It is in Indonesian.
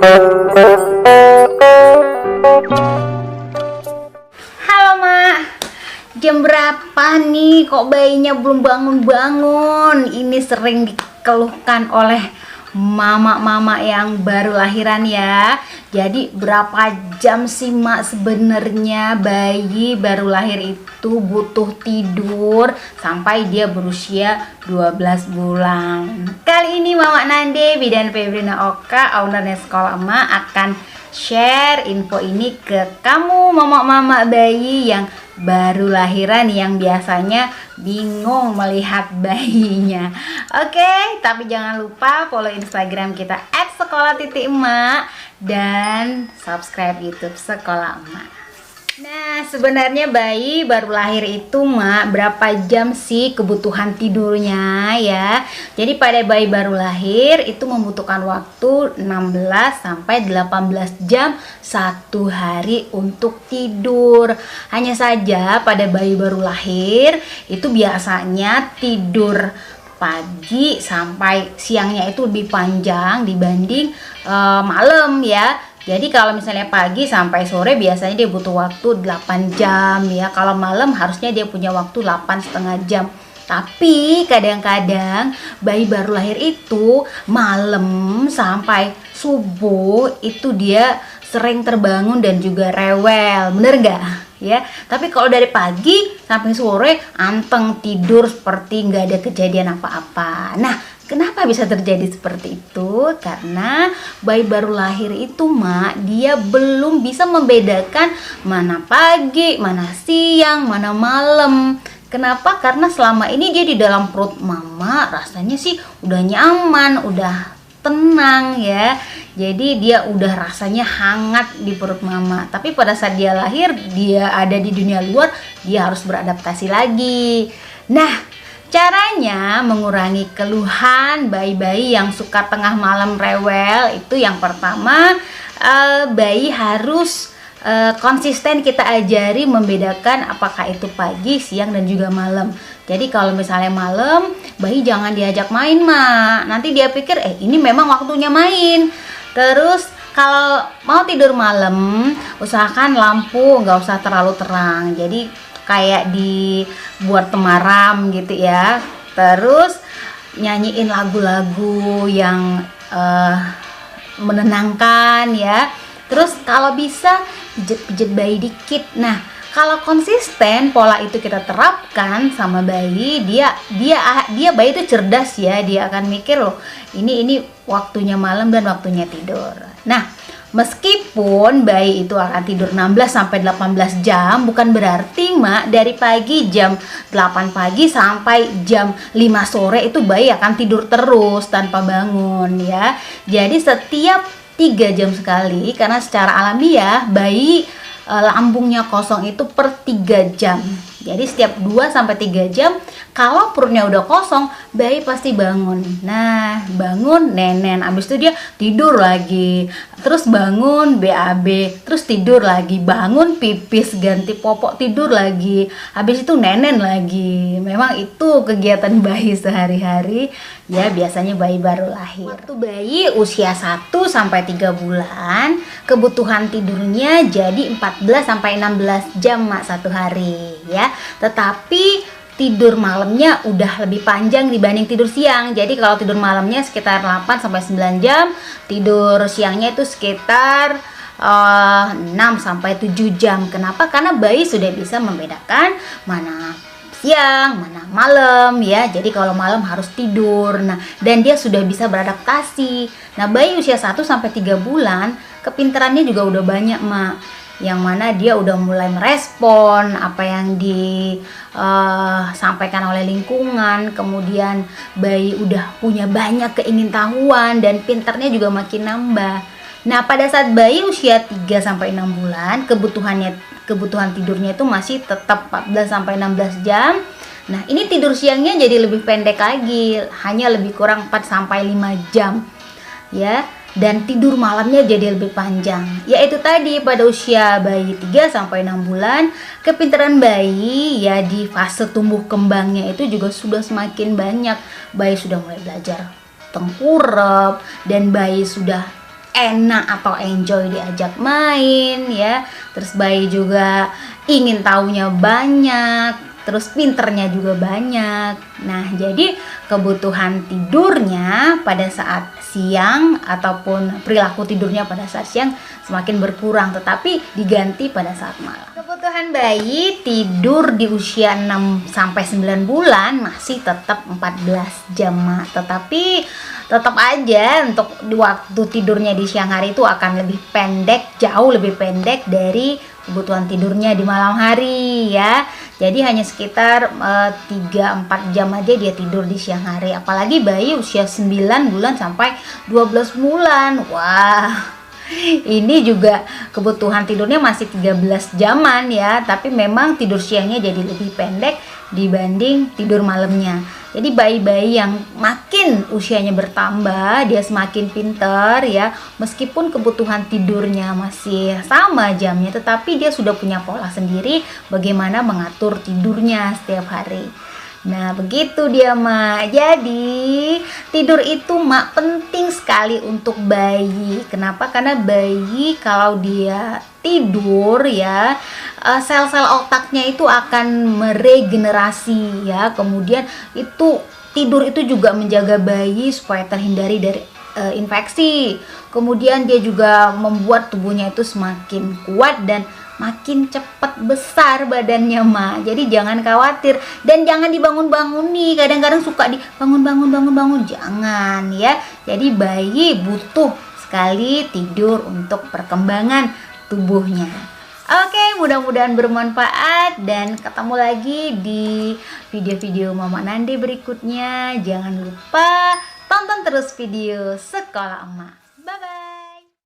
Halo Mak, jam berapa nih kok bayinya belum bangun-bangun? Ini sering dikeluhkan oleh mama-mama yang baru lahiran ya. Jadi berapa jam sih Mak sebenarnya bayi baru lahir itu butuh tidur sampai dia berusia 12 bulan. Kali ini Mama Nande Bidan Febrina Oka, ownernya Sekolah Emak, akan share info ini ke kamu mama-mama bayi yang baru lahiran yang biasanya bingung melihat bayinya. Oke, tapi jangan lupa follow Instagram kita @sekolah_emak dan subscribe YouTube Sekolah Emak. Nah, sebenarnya bayi baru lahir itu Mak, berapa jam sih kebutuhan tidurnya ya? Jadi pada bayi baru lahir itu membutuhkan waktu 16 sampai 18 jam satu hari untuk tidur. Hanya saja pada bayi baru lahir itu biasanya tidur pagi sampai siangnya itu lebih panjang dibanding malam ya. Jadi kalau misalnya pagi sampai sore biasanya dia butuh waktu 8 jam ya. Kalau malam harusnya dia punya waktu 8,5 jam. Tapi kadang-kadang bayi baru lahir itu malam sampai subuh itu dia sering terbangun dan juga rewel. Bener gak? Ya, tapi kalau dari pagi sampai sore anteng tidur seperti nggak ada kejadian apa-apa. Nah, kenapa bisa terjadi seperti itu? Karena bayi baru lahir itu Mak, dia belum bisa membedakan mana pagi, mana siang, mana malam. Kenapa? Karena selama ini dia di dalam perut mama rasanya sih udah nyaman, udah tenang ya. Jadi dia udah rasanya hangat di perut mama. Tapi pada saat dia lahir, dia ada di dunia luar, dia harus beradaptasi lagi. Nah, caranya mengurangi keluhan bayi-bayi yang suka tengah malam rewel itu yang pertama, bayi harus konsisten kita ajari membedakan apakah itu pagi, siang, dan juga malam. Jadi kalau misalnya malam, bayi jangan diajak main Mak. Nanti dia pikir ini memang waktunya main. Terus kalau mau tidur malam, usahakan lampu nggak usah terlalu terang. Jadi kayak dibuat temaram gitu ya. Terus nyanyiin lagu-lagu yang menenangkan ya. Terus kalau bisa pijet-pijet bayi dikit. Nah, kalau konsisten pola itu kita terapkan sama bayi, dia bayi itu cerdas ya. Dia akan mikir loh, ini waktunya malam dan waktunya tidur. Nah, meskipun bayi itu akan tidur 16 sampai 18 jam, bukan berarti Mak dari pagi jam 8 pagi sampai jam 5 sore itu bayi akan tidur terus tanpa bangun ya. Jadi setiap 3 jam sekali, karena secara alamiah bayi lambungnya kosong itu per 3 jam. Jadi setiap 2 sampai 3 jam kalau perutnya udah kosong, bayi pasti bangun. Nah, bangun nenen, abis itu dia tidur lagi. Terus bangun BAB, terus tidur lagi. Bangun pipis, ganti popok, tidur lagi. Habis itu nenen lagi. Memang itu kegiatan bayi sehari-hari. Ya, biasanya bayi baru lahir. Waktu bayi usia 1 sampai 3 bulan, kebutuhan tidurnya jadi 14 sampai 16 jam Mak satu hari ya. Tetapi tidur malamnya udah lebih panjang dibanding tidur siang. Jadi kalau tidur malamnya sekitar 8 sampai 9 jam, tidur siangnya itu sekitar 6 sampai 7 jam. Kenapa? Karena bayi sudah bisa membedakan mana siang, mana malam ya. Jadi kalau malam harus tidur. Nah, dan dia sudah bisa beradaptasi. Nah, bayi usia 1 sampai 3 bulan, kepintarannya juga udah banyak Mak. Yang mana dia udah mulai merespon apa yang disampaikan oleh lingkungan. Kemudian bayi udah punya banyak keingintahuan dan pintarnya juga makin nambah. Nah, pada saat bayi usia 3 sampai 6 bulan, kebutuhan tidurnya itu masih tetap 14 sampai 16 jam. Nah, ini tidur siangnya jadi lebih pendek lagi, hanya lebih kurang 4 sampai 5 jam. Ya. Dan tidur malamnya jadi lebih panjang. Yaitu tadi pada usia bayi 3 sampai 6 bulan, kepintaran bayi ya di fase tumbuh kembangnya itu juga sudah semakin banyak. Bayi sudah mulai belajar tengkurap dan bayi sudah enak atau enjoy diajak main ya. Terus bayi juga ingin taunya banyak, terus pinternya juga banyak. Nah, jadi kebutuhan tidurnya pada saat siang ataupun perilaku tidurnya pada saat siang semakin berkurang, tetapi diganti pada saat malam. Kebutuhan bayi tidur di usia 6 sampai 9 bulan masih tetap 14 jam, tetapi tetap aja untuk waktu tidurnya di siang hari itu akan lebih pendek, jauh lebih pendek dari kebutuhan tidurnya di malam hari ya. Jadi hanya sekitar 3-4 jam aja dia tidur di siang hari. Apalagi bayi usia 9 bulan sampai 12 bulan. Wah, ini juga kebutuhan tidurnya masih 13 jaman ya, tapi memang tidur siangnya jadi lebih pendek dibanding tidur malamnya. Jadi bayi-bayi yang makin usianya bertambah, dia semakin pinter ya, meskipun kebutuhan tidurnya masih sama jamnya, tetapi dia sudah punya pola sendiri bagaimana mengatur tidurnya setiap hari. Nah, begitu dia, Mak. Jadi, tidur itu, Mak, penting sekali untuk bayi. Kenapa? Karena bayi kalau dia tidur ya, sel-sel otaknya itu akan meregenerasi ya. Kemudian itu tidur itu juga menjaga bayi supaya terhindari dari infeksi. Kemudian dia juga membuat tubuhnya itu semakin kuat dan makin cepat besar badannya, Mak. Jadi jangan khawatir dan jangan dibangun-bangun nih. Kadang-kadang suka dibangun-bangun, jangan ya. Jadi bayi butuh sekali tidur untuk perkembangan tubuhnya. Oke, mudah-mudahan bermanfaat dan ketemu lagi di video-video Mama Nandi berikutnya. Jangan lupa tonton terus video Sekolah Emak. Bye-bye.